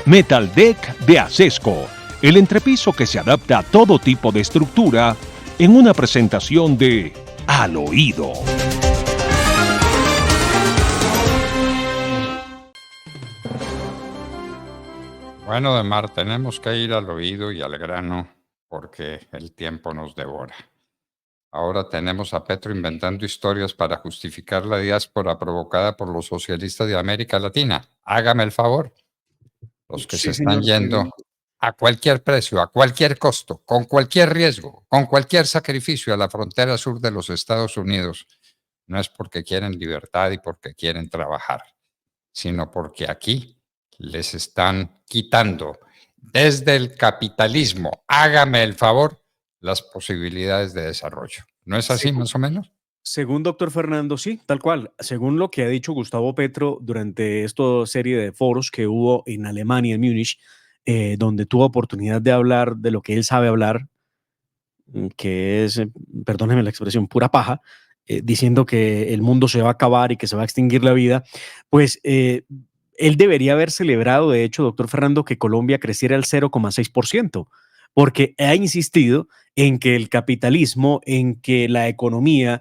Metal Deck de Acesco, el entrepiso que se adapta a todo tipo de estructura en una presentación de Al Oído. Bueno, Demar, tenemos que ir al oído y al grano porque el tiempo nos devora. Ahora tenemos a Petro inventando historias para justificar la diáspora provocada por los socialistas de América Latina. Hágame el favor. Los que se Sí, están señor yendo presidente. a cualquier precio, a cualquier costo, con cualquier riesgo, con cualquier sacrificio a la frontera sur de los Estados Unidos, no es porque quieren libertad y porque quieren trabajar, sino porque aquí les están quitando desde el capitalismo, hágame el favor, las posibilidades de desarrollo. ¿No es así más o menos? Según doctor Fernando, sí, tal cual. Según lo que ha dicho Gustavo Petro durante esta serie de foros que hubo en Alemania, en Múnich, donde tuvo oportunidad de hablar de lo que él sabe hablar, que es, perdónenme la expresión, pura paja, diciendo que el mundo se va a acabar y que se va a extinguir la vida, pues él debería haber celebrado, de hecho, doctor Fernando, que Colombia creciera al 0,6%, porque ha insistido en que el capitalismo, en que la economía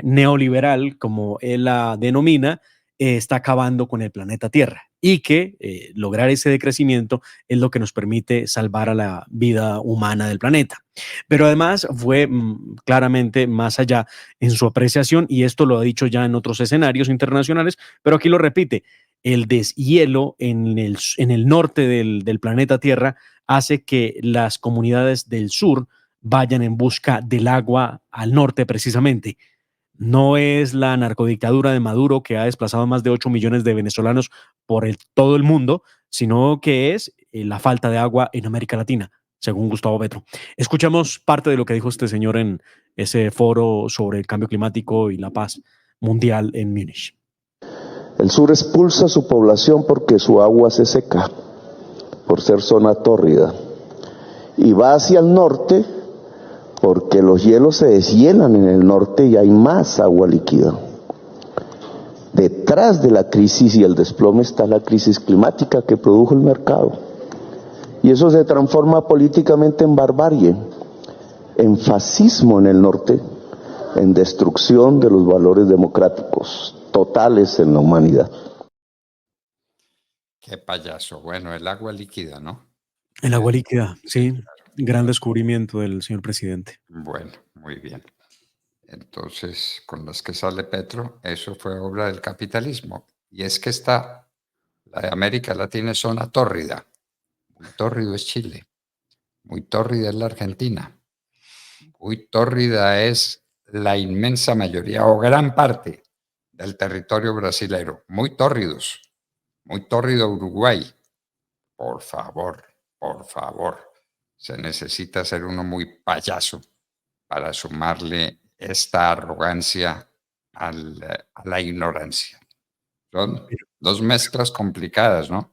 neoliberal, como él la denomina, está acabando con el planeta Tierra y que lograr ese decrecimiento es lo que nos permite salvar a la vida humana del planeta. Pero además fue claramente más allá en su apreciación, y esto lo ha dicho ya en otros escenarios internacionales, pero aquí lo repite: el deshielo en el norte del planeta Tierra hace que las comunidades del sur vayan en busca del agua al norte precisamente. No es la narcodictadura de Maduro que ha desplazado a más de 8 millones de venezolanos por todo el mundo, sino que es la falta de agua en América Latina, según Gustavo Petro. Escuchamos parte de lo que dijo este señor en ese foro sobre el cambio climático y la paz mundial en Múnich. El sur expulsa a su población porque su agua se seca, por ser zona tórrida, y va hacia el norte porque los hielos se deshielan en el norte y hay más agua líquida. Detrás de la crisis y el desplome está la crisis climática que produjo el mercado. Y eso se transforma políticamente en barbarie, en fascismo en el norte, en destrucción de los valores democráticos totales en la humanidad. Qué payaso. Bueno, el agua líquida, ¿no? El agua líquida, sí, gran descubrimiento del señor presidente. Bueno, muy bien. Entonces, con las que sale Petro, eso fue obra del capitalismo. Y es que la de América Latina es zona tórrida. Muy tórrido es Chile. Muy tórrida es la Argentina. Muy tórrida es la inmensa mayoría o gran parte del territorio brasilero. Muy tórridos. Muy tórrido Uruguay. Por favor, por favor. Se necesita ser uno muy payaso para sumarle esta arrogancia a la ignorancia. Son dos mezclas complicadas, ¿no?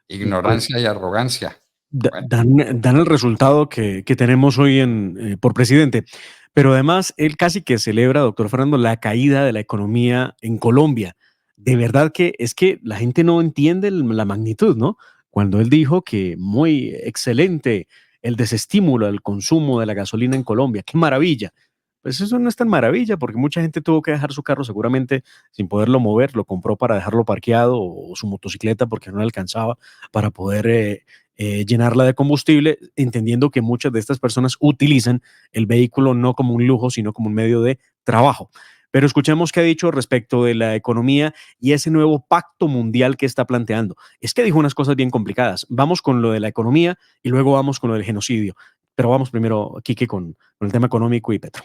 Pues Ignorancia y arrogancia. Bueno, dan el resultado que tenemos hoy por presidente. Pero además, él casi que celebra, doctor Fernando, la caída de la economía en Colombia. De verdad que es que la gente no entiende la magnitud, ¿no? Cuando él dijo que muy excelente el desestímulo al consumo de la gasolina en Colombia, qué maravilla. Pues eso no es tan maravilla, porque mucha gente tuvo que dejar su carro seguramente sin poderlo mover, lo compró para dejarlo parqueado, o su motocicleta porque no le alcanzaba para poder llenarla de combustible, entendiendo que muchas de estas personas utilizan el vehículo no como un lujo, sino como un medio de trabajo. Pero escuchemos qué ha dicho respecto de la economía y ese nuevo pacto mundial que está planteando. Es que dijo unas cosas bien complicadas. Vamos con lo de la economía y luego vamos con lo del genocidio. Pero vamos primero, Quique, con el tema económico y Petro.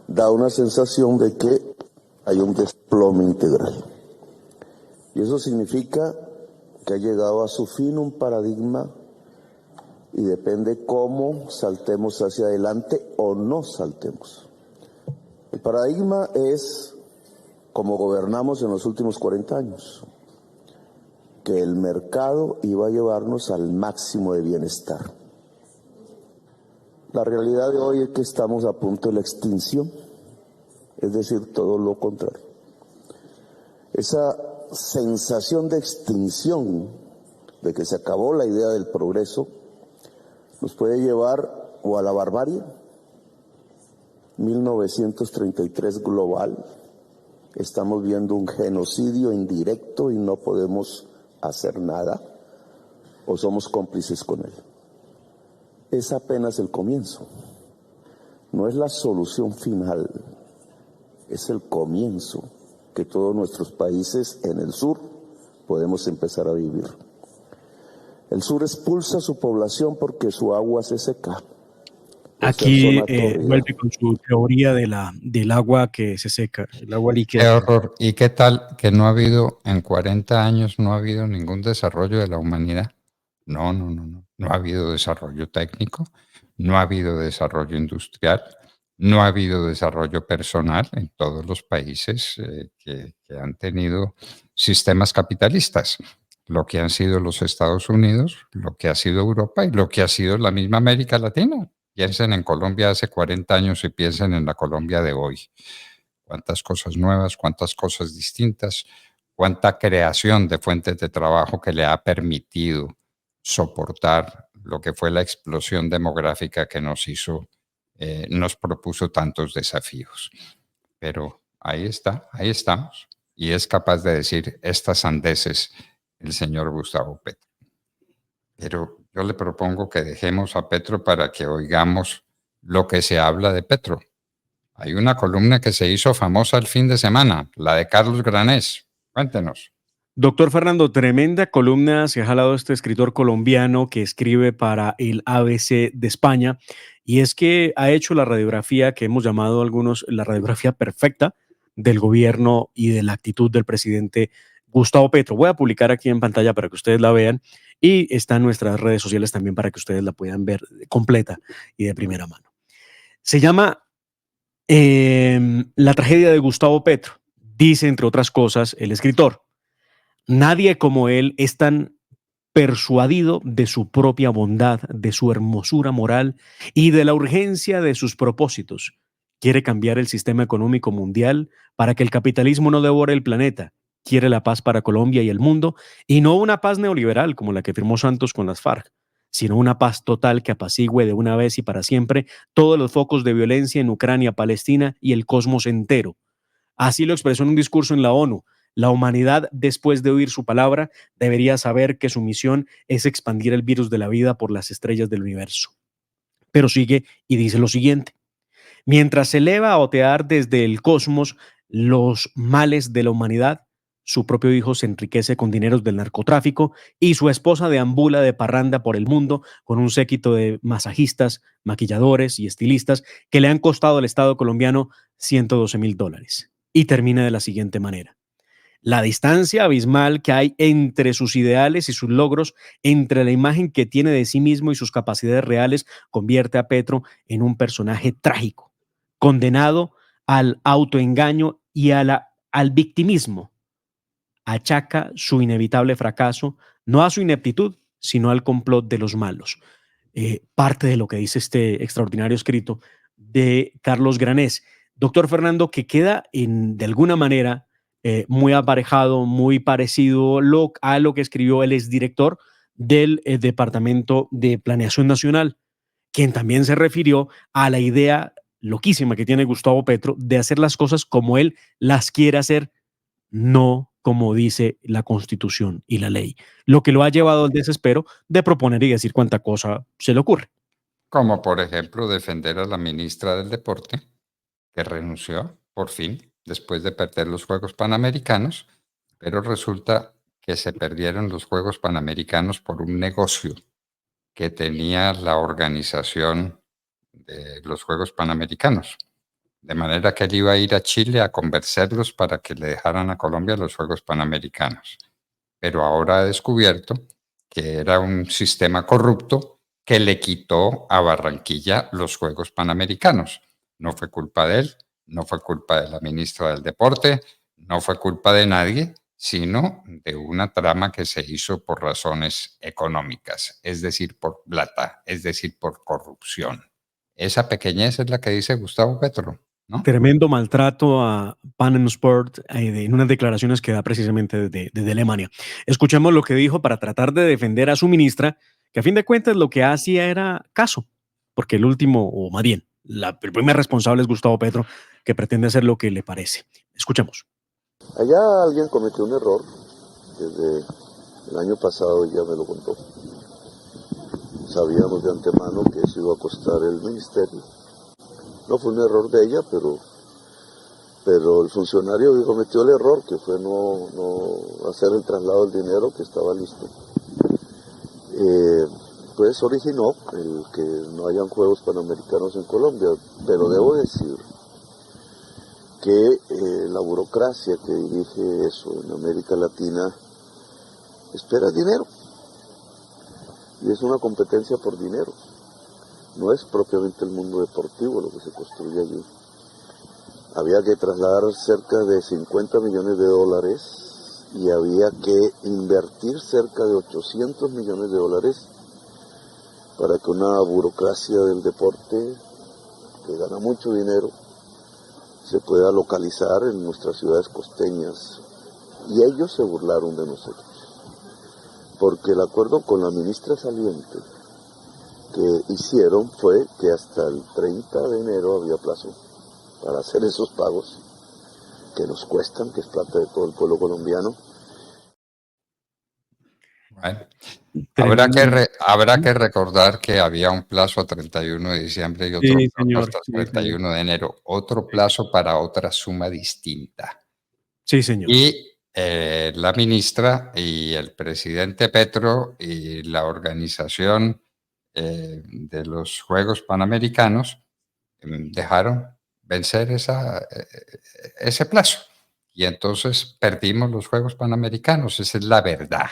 Da una sensación de que hay un desplome integral. Y eso significa que ha llegado a su fin un paradigma y depende cómo saltemos hacia adelante o no saltemos. El paradigma es como gobernamos en los últimos 40 años, que el mercado iba a llevarnos al máximo de bienestar. La realidad de hoy es que estamos a punto de la extinción, es decir, todo lo contrario. Esa sensación de extinción, de que se acabó la idea del progreso, nos puede llevar o a la barbarie, 1933 global, estamos viendo un genocidio indirecto y no podemos hacer nada, o somos cómplices con él. Es apenas el comienzo, no es la solución final, es el comienzo que todos nuestros países en el sur podemos empezar a vivir. El sur expulsa a su población porque su agua se seca. Aquí vuelve con su teoría del agua que se seca, el agua líquida. Qué horror. ¿Y qué tal que no ha habido, en 40 años, no ha habido ningún desarrollo de la humanidad? No. No ha habido desarrollo técnico, no ha habido desarrollo industrial, no ha habido desarrollo personal en todos los países que han tenido sistemas capitalistas. Lo que han sido los Estados Unidos, lo que ha sido Europa y lo que ha sido la misma América Latina. Piensen en Colombia hace 40 años y piensen en la Colombia de hoy. Cuántas cosas nuevas, cuántas cosas distintas, cuánta creación de fuentes de trabajo que le ha permitido soportar lo que fue la explosión demográfica que nos hizo, nos propuso tantos desafíos. Pero ahí está, ahí estamos. Y es capaz de decir estas sandeces el señor Gustavo Petro. Pero yo le propongo que dejemos a Petro para que oigamos lo que se habla de Petro. Hay una columna que se hizo famosa el fin de semana, la de Carlos Granés. Cuéntenos. Doctor Fernando, tremenda columna se ha jalado este escritor colombiano que escribe para el ABC de España, y es que ha hecho la radiografía que hemos llamado algunos la radiografía perfecta del gobierno y de la actitud del presidente Gustavo Petro. Voy a publicar aquí en pantalla para que ustedes la vean, y está en nuestras redes sociales también para que ustedes la puedan ver completa y de primera mano. Se llama La tragedia de Gustavo Petro. Dice, entre otras cosas, el escritor: nadie como él es tan persuadido de su propia bondad, de su hermosura moral y de la urgencia de sus propósitos. Quiere cambiar el sistema económico mundial para que el capitalismo no devore el planeta. Quiere la paz para Colombia y el mundo, y no una paz neoliberal como la que firmó Santos con las FARC, sino una paz total que apacigüe de una vez y para siempre todos los focos de violencia en Ucrania, Palestina y el cosmos entero. Así lo expresó en un discurso en la ONU. La humanidad, después de oír su palabra, debería saber que su misión es expandir el virus de la vida por las estrellas del universo. Pero sigue y dice lo siguiente: mientras se eleva a otear desde el cosmos los males de la humanidad, su propio hijo se enriquece con dineros del narcotráfico y su esposa deambula de parranda por el mundo con un séquito de masajistas, maquilladores y estilistas que le han costado al Estado colombiano $112,000. Y termina de la siguiente manera: la distancia abismal que hay entre sus ideales y sus logros, entre la imagen que tiene de sí mismo y sus capacidades reales, convierte a Petro en un personaje trágico, condenado al autoengaño y al victimismo. Achaca su inevitable fracaso no a su ineptitud, sino al complot de los malos. Parte de lo que dice este extraordinario escrito de Carlos Granés. Doctor Fernando, que queda de alguna manera muy aparejado, muy parecido a lo que escribió el exdirector del Departamento de Planeación Nacional, quien también se refirió a la idea loquísima que tiene Gustavo Petro de hacer las cosas como él las quiere hacer, no como dice la Constitución y la ley, lo que lo ha llevado al desespero de proponer y decir cuánta cosa se le ocurre. Como por ejemplo defender a la ministra del Deporte, que renunció por fin después de perder los Juegos Panamericanos, pero resulta que se perdieron los Juegos Panamericanos por un negocio que tenía la organización de los Juegos Panamericanos. De manera que él iba a ir a Chile a convencerlos para que le dejaran a Colombia los Juegos Panamericanos. Pero ahora ha descubierto que era un sistema corrupto que le quitó a Barranquilla los Juegos Panamericanos. No fue culpa de él, no fue culpa de la ministra del Deporte, no fue culpa de nadie, sino de una trama que se hizo por razones económicas, es decir, por plata, es decir, por corrupción. Esa pequeñez es la que dice Gustavo Petro. ¿no? Tremendo maltrato a Pan Am Sport en unas declaraciones que da precisamente desde Alemania. Escuchemos lo que dijo para tratar de defender a su ministra, que a fin de cuentas lo que hacía era caso, porque el último, o más bien, el primer responsable es Gustavo Petro, que pretende hacer lo que le parece. Escuchemos. Allá alguien cometió un error, desde el año pasado ya me lo contó. Sabíamos de antemano que eso iba a costar el ministerio. No fue un error de ella, pero el funcionario que cometió el error, que fue no hacer el traslado del dinero que estaba listo, pues originó el que no hayan Juegos Panamericanos en Colombia. Pero debo decir que la burocracia que dirige eso en América Latina espera dinero. Y es una competencia por dinero. No es propiamente el mundo deportivo lo que se construye allí. Había que trasladar cerca de 50 millones de dólares y había que invertir cerca de 800 millones de dólares para que una burocracia del deporte, que gana mucho dinero, se pueda localizar en nuestras ciudades costeñas. Y ellos se burlaron de nosotros, porque el acuerdo con la ministra saliente que hicieron fue que hasta el 30 de enero había plazo para hacer esos pagos que nos cuestan, que es plata de todo el pueblo colombiano. Bueno, Tremendo. habrá que recordar que había un plazo a 31 de diciembre y otro Sí, plazo señor. hasta Sí, el señor. 31 de enero, otro plazo para otra suma distinta. Sí, señor. Y la ministra y el presidente Petro y la organización de los Juegos Panamericanos dejaron vencer ese plazo. Y entonces perdimos los Juegos Panamericanos, esa es la verdad.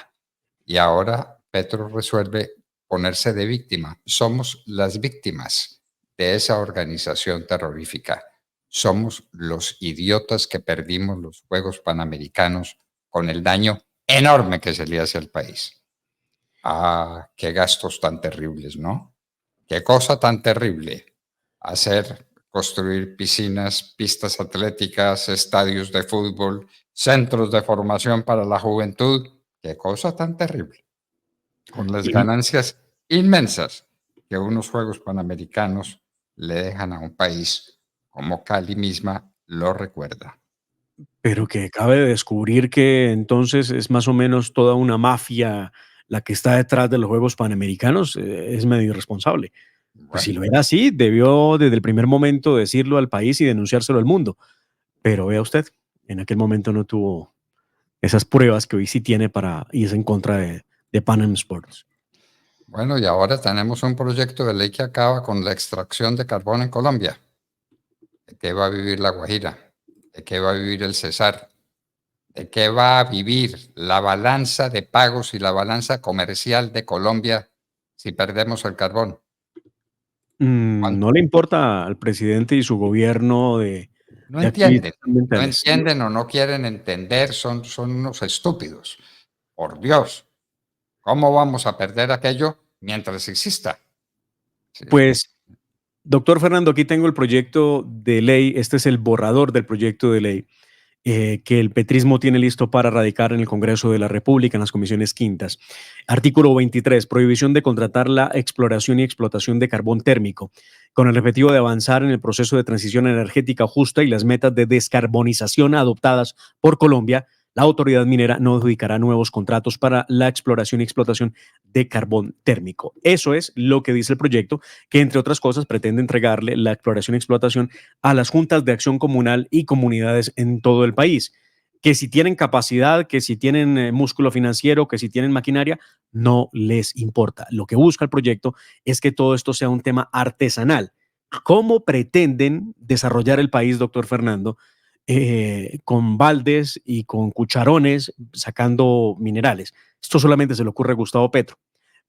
Y ahora Petro resuelve ponerse de víctima. Somos las víctimas de esa organización terrorífica. Somos los idiotas que perdimos los Juegos Panamericanos con el daño enorme que se le hace al país. Ah, qué gastos tan terribles, ¿no? Qué cosa tan terrible construir piscinas, pistas atléticas, estadios de fútbol, centros de formación para la juventud. Qué cosa tan terrible. Con las Y- ganancias inmensas que unos Juegos Panamericanos le dejan a un país como Cali misma lo recuerda. Pero que cabe de descubrir que entonces es más o menos toda una mafia la que está detrás de los Juegos Panamericanos, es medio irresponsable. Pues si Bueno, lo era así, debió desde el primer momento decirlo al país y denunciárselo al mundo. Pero vea usted, en aquel momento no tuvo esas pruebas que hoy sí tiene para irse en contra de Pan Am Sports. bueno, y ahora tenemos un proyecto de ley que acaba con la extracción de carbón en Colombia. ¿De qué va a vivir La Guajira? ¿De qué va a vivir el Cesar? ¿De qué va a vivir la balanza de pagos y la balanza comercial de Colombia si perdemos el carbón? No le importa al presidente y su gobierno No de activistas entienden, no ambientales. entienden o no quieren entender, son unos estúpidos. Por Dios, ¿cómo vamos a perder aquello mientras exista? Sí, Pues, doctor Fernando, aquí tengo el proyecto de ley, este es el borrador del proyecto de ley que el petrismo tiene listo para radicar en el Congreso de la República, en las comisiones quintas. Artículo 23, prohibición de contratar la exploración y explotación de carbón térmico, con el objetivo de avanzar en el proceso de transición energética justa y las metas de descarbonización adoptadas por Colombia. La autoridad minera no adjudicará nuevos contratos para la exploración y explotación de carbón térmico. Eso es lo que dice el proyecto, que entre otras cosas pretende entregarle la exploración y explotación a las juntas de acción comunal y comunidades en todo el país, que si tienen capacidad, que si tienen músculo financiero, que si tienen maquinaria, no les importa. Lo que busca el proyecto es que todo esto sea un tema artesanal. ¿Cómo pretenden desarrollar el país, doctor Fernando, con baldes y con cucharones sacando minerales? Esto solamente se le ocurre a Gustavo Petro.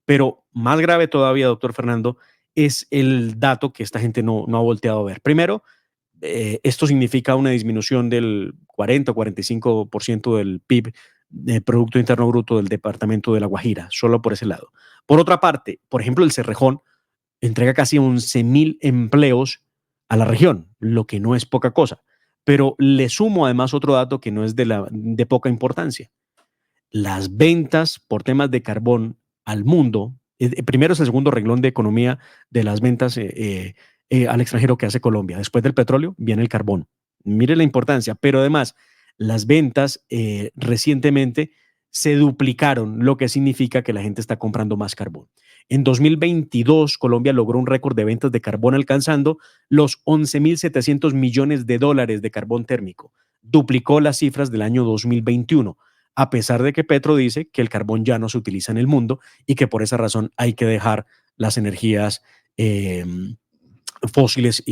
Pero más grave todavía, doctor Fernando, es el dato que esta gente no ha volteado a ver. Primero, esto significa una disminución del 40 o 45% del PIB, de Producto Interno Bruto del departamento de La Guajira, solo por ese lado. Por otra parte, por ejemplo, el Cerrejón entrega casi 11,000 empleos a la región, lo que no es poca cosa. Pero le sumo además otro dato que no es de poca importancia. Las ventas por temas de carbón al mundo, primero es el segundo renglón de economía de las ventas al extranjero que hace Colombia. Después del petróleo viene el carbón. Mire la importancia, pero además las ventas recientemente se duplicaron, lo que significa que la gente está comprando más carbón. En 2022, Colombia logró un récord de ventas de carbón alcanzando los 11.700 millones de dólares de carbón térmico. Duplicó las cifras del año 2021, a pesar de que Petro dice que el carbón ya no se utiliza en el mundo y que por esa razón hay que dejar las energías fósiles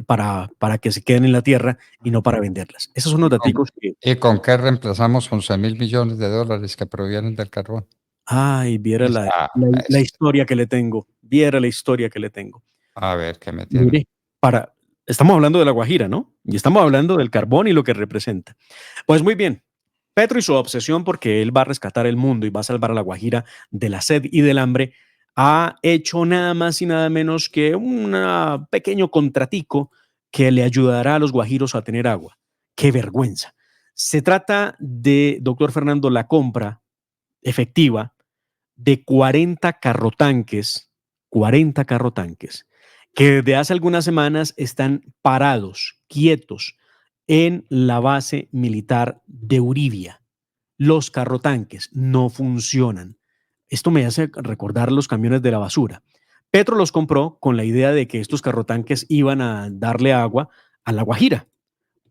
para que se queden en la tierra y no para venderlas. Esos son los datos que... ¿Y con qué reemplazamos 11.000 millones de dólares que provienen del carbón? Ay, viera la historia que le tengo. Viera la historia que le tengo. A ver, ¿qué me tiene? Mire, estamos hablando de La Guajira, ¿no? Y estamos hablando del carbón y lo que representa. Pues muy bien. Petro y su obsesión porque él va a rescatar el mundo y va a salvar a La Guajira de la sed y del hambre ha hecho nada más y nada menos que un pequeño contratico que le ayudará a los guajiros a tener agua. ¡Qué vergüenza! Se trata de, doctor Fernando, la compra efectiva de 40 carrotanques, que desde hace algunas semanas están parados, quietos, en la base militar de Uribia. Los carrotanques no funcionan. Esto me hace recordar los camiones de la basura. Petro los compró con la idea de que estos carrotanques iban a darle agua a La Guajira.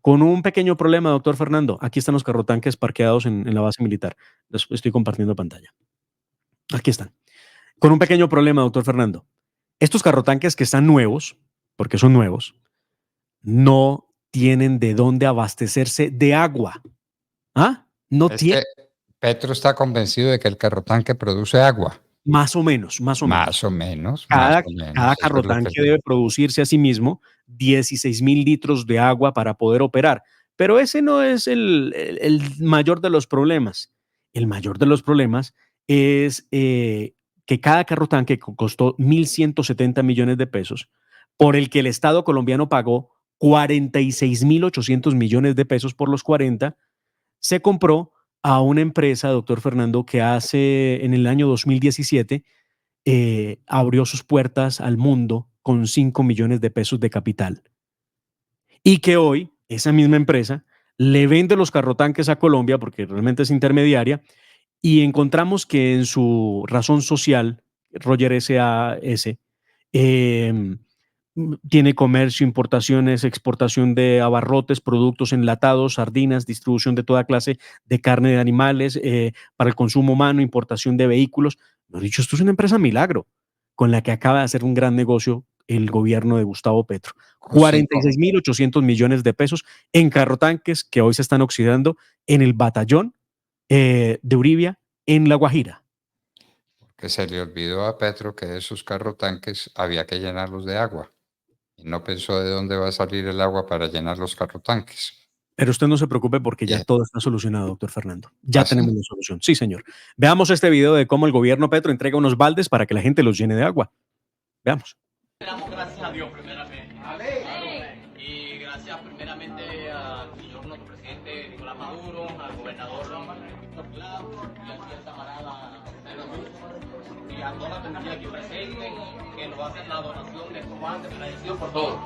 Con un pequeño problema, doctor Fernando. Aquí están los carrotanques parqueados en la base militar. Les estoy compartiendo pantalla. Aquí están. Con un pequeño problema, doctor Fernando. Estos carrotanques que están nuevos, porque son nuevos, no tienen de dónde abastecerse de agua. ¿Ah? No tienen. Petro está convencido de que el carrotanque produce agua. Más o menos. Más o menos. Cada carrotanque debe producirse a sí mismo 16.000 litros de agua para poder operar. Pero ese no es el mayor de los problemas. El mayor de los problemas es que cada carrotanque costó 1.170 millones de pesos, por el que el Estado colombiano pagó 46.800 millones de pesos por los 40, se compró a una empresa, doctor Fernando, que en el año 2017 abrió sus puertas al mundo con 5 millones de pesos de capital. Y que hoy esa misma empresa le vende los carrotanques a Colombia porque realmente es intermediaria, y encontramos que en su razón social, Roger SAS, tiene comercio, importaciones, exportación de abarrotes, productos enlatados, sardinas, distribución de toda clase de carne de animales para el consumo humano, importación de vehículos. Lo dicho, esto es una empresa milagro con la que acaba de hacer un gran negocio el gobierno de Gustavo Petro. 46.800 millones de pesos en carrotanques que hoy se están oxidando en el batallón de Uribia, en La Guajira. Porque se le olvidó a Petro que esos carrotanques había que llenarlos de agua. Y no pensó de dónde va a salir el agua para llenar los carrotanques. Pero usted no se preocupe porque ya todo está solucionado, doctor Fernando. Ya tenemos la solución. Sí, señor. Veamos este video de cómo el gobierno Petro entrega unos baldes para que la gente los llene de agua. Veamos. Damos gracias a Dios primeramente. Y gracias primeramente al señor nuestro presidente Nicolás Maduro, al gobernador Víctor Clavo y al señor camarada y a toda la comunidad aquí presente que nos hacen la donación de estos baldes, agradecido por todo.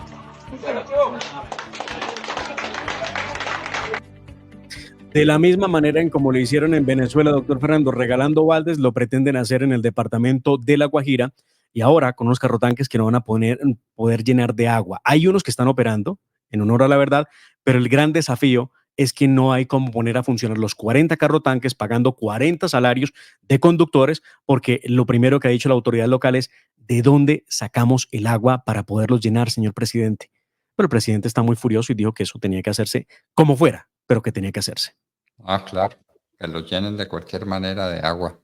De la misma manera en como lo hicieron en Venezuela, doctor Fernando, regalando baldes, lo pretenden hacer en el departamento de La Guajira y ahora con unos carrotanques que no van a poder llenar de agua. Hay unos que están operando, en honor a la verdad, pero el gran desafío es que no hay cómo poner a funcionar los 40 carrotanques pagando 40 salarios de conductores, porque lo primero que ha dicho la autoridad local es ¿de dónde sacamos el agua para poderlos llenar, señor presidente? Pero el presidente está muy furioso y dijo que eso tenía que hacerse como fuera, pero que tenía que hacerse. Ah, claro, que los llenen de cualquier manera de agua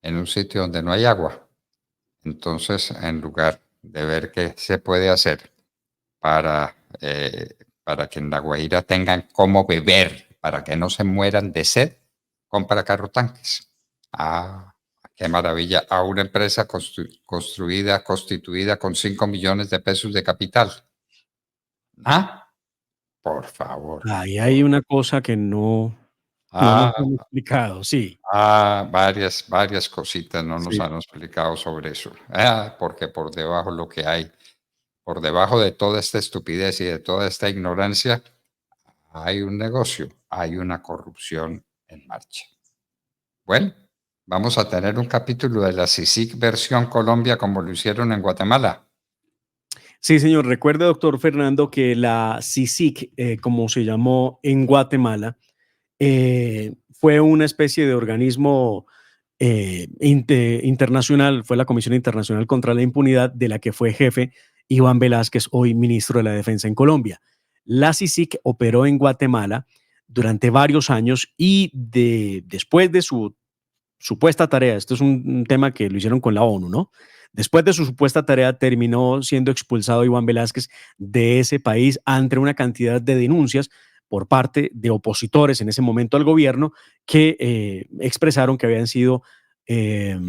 en un sitio donde no hay agua. Entonces, en lugar de ver qué se puede hacer para que en La Guajira tengan cómo beber, para que no se mueran de sed, compra carrotanques. Ah, qué maravilla. A una empresa constituida con 5 millones de pesos de capital. Ah, por favor. Ahí hay una cosa que no nos Ah, han explicado, sí, varias cositas no nos sí. han explicado sobre eso. Porque por debajo lo que hay, por debajo de toda esta estupidez y de toda esta ignorancia, hay un negocio, hay una corrupción en marcha. Bueno, vamos a tener un capítulo de la CICIG versión Colombia como lo hicieron en Guatemala. Sí, señor. Recuerde, doctor Fernando, que la CICIG, como se llamó en Guatemala, fue una especie de organismo internacional, fue la Comisión Internacional contra la Impunidad, de la que fue jefe Iván Velázquez, hoy ministro de la Defensa en Colombia. La CICIG operó en Guatemala durante varios años y después de su supuesta tarea, esto es un tema que lo hicieron con la ONU, ¿no? Después de su supuesta tarea, terminó siendo expulsado Iván Velázquez de ese país ante una cantidad de denuncias por parte de opositores en ese momento al gobierno que expresaron que habían sido eh,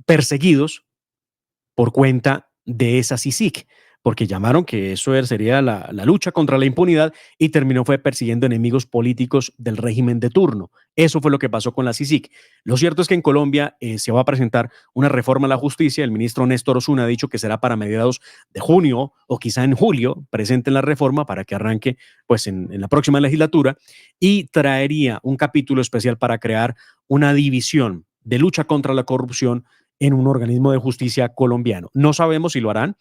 perseguidos por cuenta de esa CICIG, porque llamaron que eso sería la lucha contra la impunidad y terminó fue persiguiendo enemigos políticos del régimen de turno. Eso fue lo que pasó con la CICIG. Lo cierto es que en Colombia se va a presentar una reforma a la justicia. El ministro Néstor Osuna ha dicho que será para mediados de junio o quizá en julio presenten la reforma para que arranque pues en la próxima legislatura y traería un capítulo especial para crear una división de lucha contra la corrupción en un organismo de justicia colombiano. No sabemos si lo harán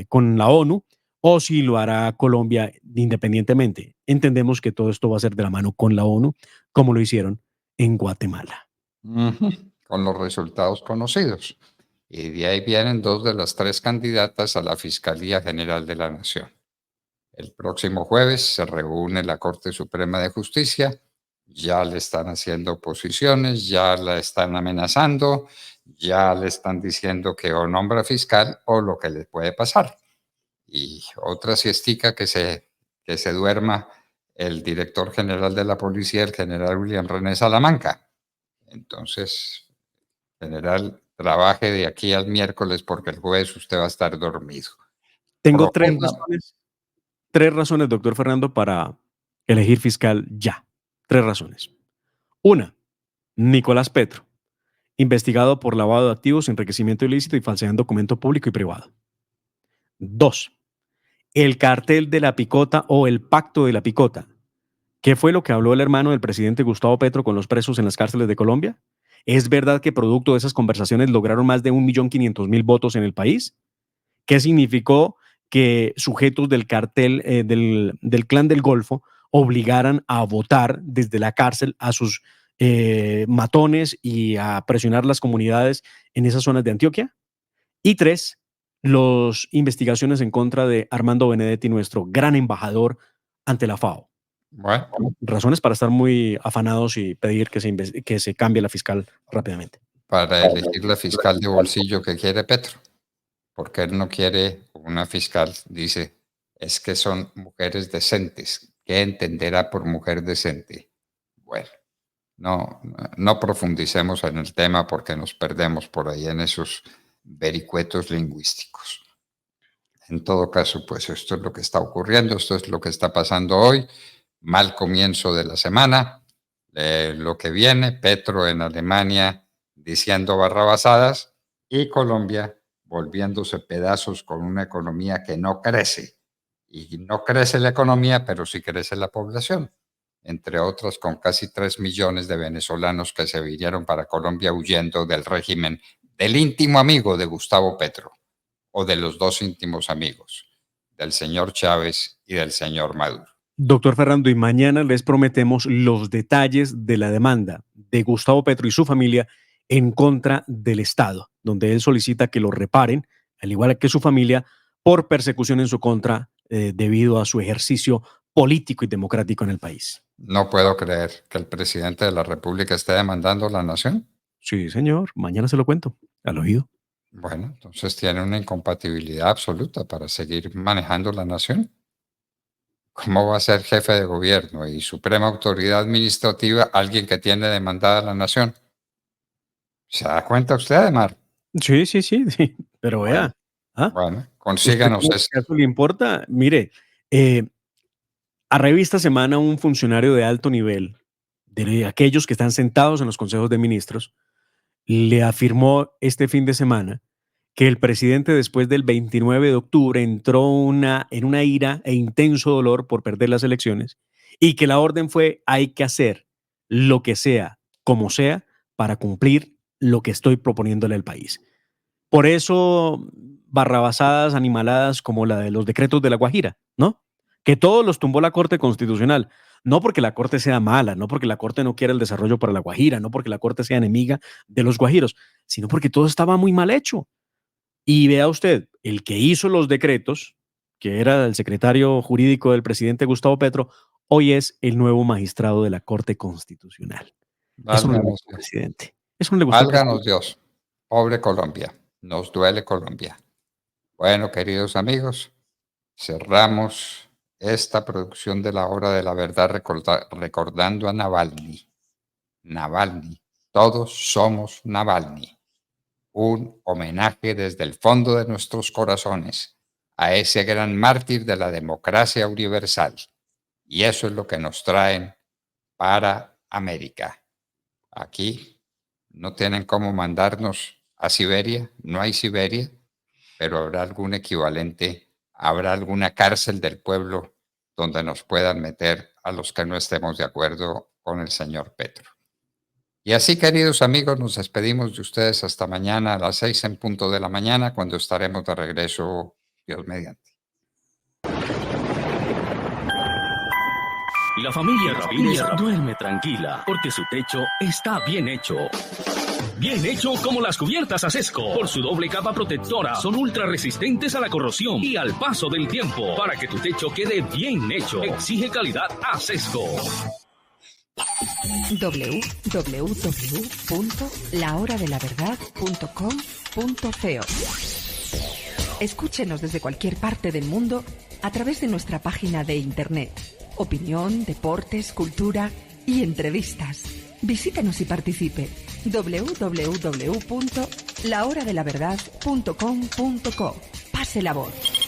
con la ONU o si lo hará Colombia independientemente. Entendemos que todo esto va a ser de la mano con la ONU, como lo hicieron en Guatemala. Con los resultados conocidos. Y de ahí vienen dos de las tres candidatas a la Fiscalía General de la Nación. El próximo jueves se reúne la Corte Suprema de Justicia, ya le están haciendo oposiciones, ya la están amenazando, ya le están diciendo que o nombra fiscal o lo que le puede pasar. Y otra siestica que se duerma el director general de la policía, el general William René Salamanca. Entonces, general, trabaje de aquí al miércoles porque el jueves usted va a estar dormido. Tengo Profunda, tres razones, doctor Fernando, para elegir fiscal ya. Tres razones. Una, Nicolás Petro, investigado por lavado de activos, enriquecimiento ilícito y falsedad en documento público y privado. Dos, el cartel de la picota o el pacto de la picota. ¿Qué fue lo que habló el hermano del presidente Gustavo Petro con los presos en las cárceles de Colombia? ¿Es verdad que producto de esas conversaciones lograron más de 1.500.000 votos en el país? ¿Qué significó que sujetos del cartel del Clan del Golfo obligaran a votar desde la cárcel a sus matones y a presionar las comunidades en esas zonas de Antioquia? Y tres, las investigaciones en contra de Armando Benedetti, nuestro gran embajador ante la FAO. bueno, Razones para estar muy afanados y pedir que se cambie la fiscal rápidamente. para elegir la fiscal de bolsillo que quiere Petro, porque él no quiere una fiscal, dice, es que son mujeres decentes. ¿Qué entenderá por mujer decente? Bueno, no profundicemos en el tema porque nos perdemos por ahí en esos vericuetos lingüísticos. En todo caso, pues esto es lo que está ocurriendo, esto es lo que está pasando hoy, mal comienzo de la semana, lo que viene, Petro en Alemania diciendo barrabasadas y Colombia volviéndose pedazos con una economía que no crece. Y no crece la economía, pero sí crece la población, entre otras con casi 3 millones de venezolanos que se vinieron para Colombia huyendo del régimen del íntimo amigo de Gustavo Petro o de los dos íntimos amigos, del señor Chávez y del señor Maduro. Doctor Fernando, y mañana les prometemos los detalles de la demanda de Gustavo Petro y su familia en contra del Estado, donde él solicita que lo reparen, al igual que su familia, por persecución en su contra debido a su ejercicio político y democrático en el país. No puedo creer que el presidente de la República esté demandando a la nación. Sí, señor, mañana se lo cuento, al oído. Bueno, entonces tiene una incompatibilidad absoluta para seguir manejando la nación. ¿Cómo va a ser jefe de gobierno y suprema autoridad administrativa alguien que tiene demandada a la nación? ¿Se da cuenta usted, Ademar? Sí, sí, sí, sí, pero Bueno, vea, ¿ah? bueno, ¿Usted consíganos cree que eso le importa? Mire, A Revista Semana, un funcionario de alto nivel, de aquellos que están sentados en los consejos de ministros, le afirmó este fin de semana que el presidente, después del 29 de octubre, entró en una ira e intenso dolor por perder las elecciones, y que la orden fue: hay que hacer lo que sea, como sea, para cumplir lo que estoy proponiéndole al país. Por eso, barrabasadas, animaladas como la de los decretos de La Guajira, ¿no? Que todos los tumbó la Corte Constitucional. No porque la Corte sea mala, no porque la Corte no quiera el desarrollo para La Guajira, no porque la Corte sea enemiga de los guajiros, sino porque todo estaba muy mal hecho. Y vea usted, el que hizo los decretos, que era el secretario jurídico del presidente Gustavo Petro, hoy es el nuevo magistrado de la Corte Constitucional. Eso no le Válganos gustó al Dios. presidente. Eso no le gustó al Válganos presidente. Dios. Pobre Colombia. Nos duele Colombia. Bueno, queridos amigos, cerramos esta producción de la Hora de la Verdad recordando a Navalny. Navalny. Todos somos Navalny. Un homenaje desde el fondo de nuestros corazones a ese gran mártir de la democracia universal. Y eso es lo que nos traen para América. Aquí no tienen cómo mandarnos a Siberia, no hay Siberia, pero habrá algún equivalente, habrá alguna cárcel del pueblo donde nos puedan meter a los que no estemos de acuerdo con el señor Petro. Y así, queridos amigos, nos despedimos de ustedes hasta mañana a las 6 en punto de la mañana, cuando estaremos de regreso, Dios mediante. La familia Ramírez duerme tranquila porque su techo está bien hecho. Bien hecho como las cubiertas Asesco. Por su doble capa protectora, son ultra resistentes a la corrosión y al paso del tiempo. Para que tu techo quede bien hecho, exige calidad Asesco. www.lahoradelaverdad.com.co. Escúchenos desde cualquier parte del mundo a través de nuestra página de internet. Opinión, deportes, cultura y entrevistas. Visítenos y participe. www.lahoradelaverdad.com.co. Pase la voz.